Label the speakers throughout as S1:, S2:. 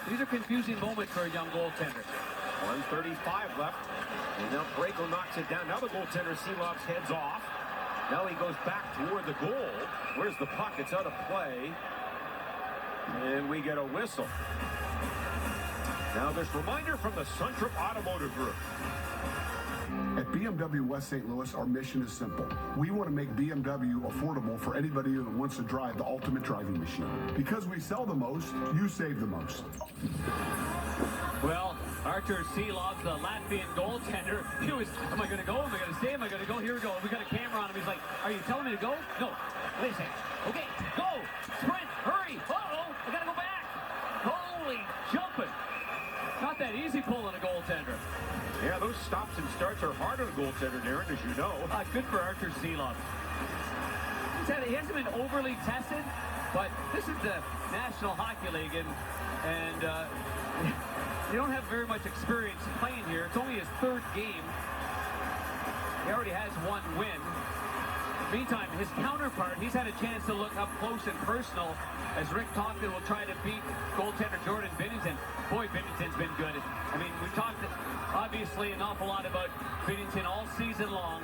S1: These are confusing moments for a young goaltender.
S2: 1:35 left. And now Braco knocks it down. Now the goaltender, Silovs, heads off. Now he goes back toward the goal. Where's the puck? It's out of play. And we get a whistle. Now this reminder from the Suntrip Automotive Group.
S3: At BMW West St. Louis, our mission is simple. We want to make BMW affordable for anybody that wants to drive the ultimate driving machine. Because we sell the most, you save the most.
S1: Well, Artur Silovs, the Latvian goaltender, he was, am I going to go? Am I going to stay? Am I going to go? Here we go. We got a camera on him. He's like, are you telling me to go? No. Wait a second. Okay, go. Sprint. Hurry. Uh-oh. I got to go back. Holy jumping. Not that easy pulling a goaltender.
S2: Yeah, those stops and starts are hard on a goaltender, Darren, as you know.
S1: Good for Artur Silovs. He hasn't been overly tested, but this is the National Hockey League, and you don't have very much experience playing here. It's only his third game. He already has one win. Meantime, his counterpart, he's had a chance to look up close and personal as Rick Tocchet will try to beat goaltender Jordan Binnington. Boy, Binnington's been good. I mean, we talked obviously an awful lot about Binnington all season long.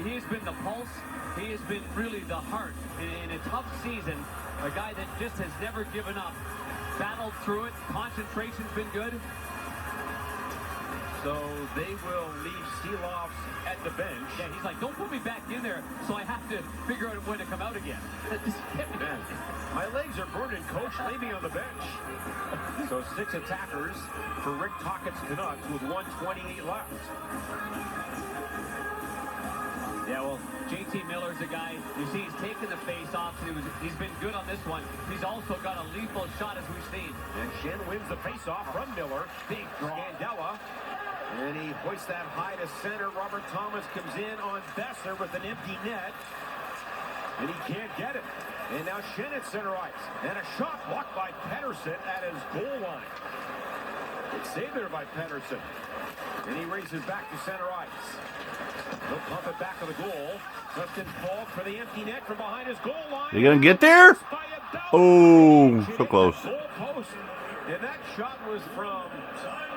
S1: He has been the pulse. He has been really the heart in a tough season. A guy that just has never given up. Battled through it. Concentration's been good.
S2: So they will leave Silovs at the bench.
S1: Yeah, he's like, don't put me back in there, so I have to figure out when to come out again.
S2: Man, my legs are burning, coach. Lay me on the bench. So 6 attackers for Rick Tocchet's Canucks with 1:28 left.
S1: Yeah, well, JT Miller's a guy, you see he's taken the face-off, he's been good on this one. He's also got a lethal shot as we've seen.
S2: And Shen wins the face-off from Miller.
S1: Big draw.
S2: Scandella. And he hoists that high to center. Robert Thomas comes in on Besser with an empty net. And he can't get it. And now Shen at center ice. And a shot blocked by Pettersson at his goal line. It's saved there by Pettersson. And he races back to center ice. He'll pump it back to the goal. Justin Falk for the empty net from behind his goal line.
S4: You gonna get there? Oh, so close.
S2: And that shot was from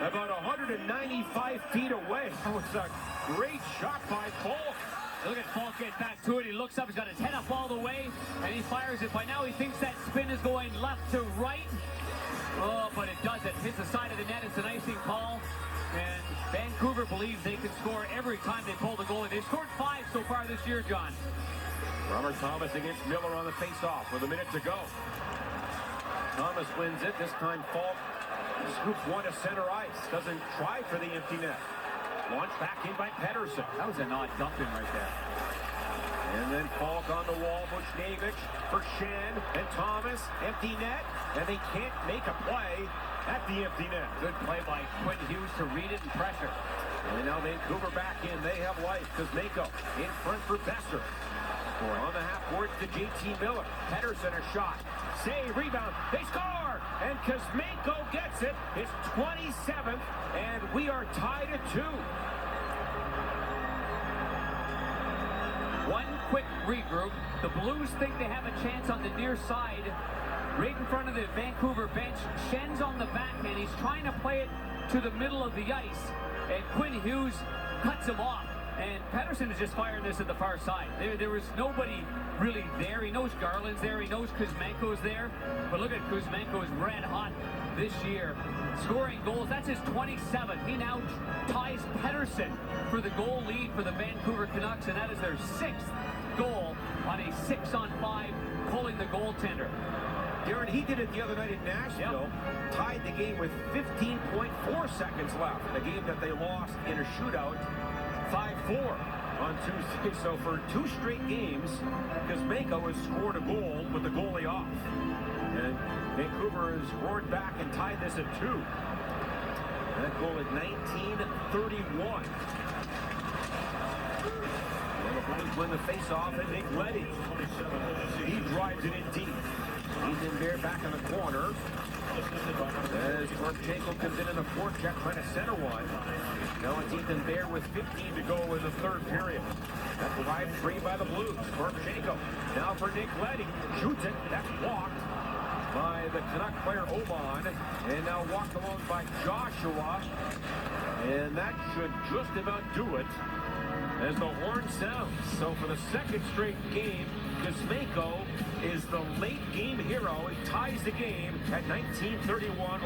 S2: about 195 feet away. That was a great shot by Falk.
S1: Look at Falk get back to it. He looks up, he's got his head up all the way, and he fires it. By now he thinks that spin is going left to right. Oh, but it doesn't. Hits the side of the net. It's an icing call. And Vancouver believes they can score every time they pull the goalie. They've scored 5 so far this year, John.
S2: Robert Thomas against Miller on the faceoff with a minute to go. Thomas wins it. This time Falk scoops one to center ice. Doesn't try for the empty net. Launched back in by Pettersson.
S1: That was an odd dumping right there.
S2: And then Falk on the wall. Buchnevich for Shen and Thomas. Empty net. And they can't make a play at the empty net.
S1: Good play by Quinn Hughes to read it and pressure.
S2: And now Vancouver back in. They have life. Kuzmenko in front for Besser. On the half boards to JT Miller. Pettersson a shot. Save, rebound. They score! And Kuzmenko gets it. It's 27th, and we are tied at 2.
S1: One quick regroup. The Blues think they have a chance on the near side. Right in front of the Vancouver bench. Shen's on the backhand. He's trying to play it to the middle of the ice. And Quinn Hughes cuts him off. And Pettersson is just firing this at the far side. There was nobody really there. He knows Garland's there. He knows Kuzmenko's there. But look at Kuzmenko's red hot this year. Scoring goals. That's his 27th. He now ties Pettersson for the goal lead for the Vancouver Canucks. And that is their 6th goal on a 6-on-5 pulling the goaltender.
S2: Darren, he did it the other night in Nashville. Yep. Tied the game with 15.4 seconds left. A game that they lost in a shootout 5-4 on Tuesday. So for 2 straight games, Kuzmenko has scored a goal with the goalie off. And Vancouver has roared back and tied this at 2. That goal at 19:31. And the Blues win the faceoff, and Nick Leddy. He drives it in deep. Ethan Bear back in the corner. As Korchenko comes in the forecheck, trying to center one. Now it's Ethan Bear with 15 to go in the 3rd period. That's wide free by the Blues. Korchenko now for Nick Leddy. Shoots it. That's blocked. by the Canuck player Oman. And now walked along by Joshua. And that should just about do it as the horn sounds. So for the second straight game, Kuzmenko is the late game hero. He ties the game at 19:31.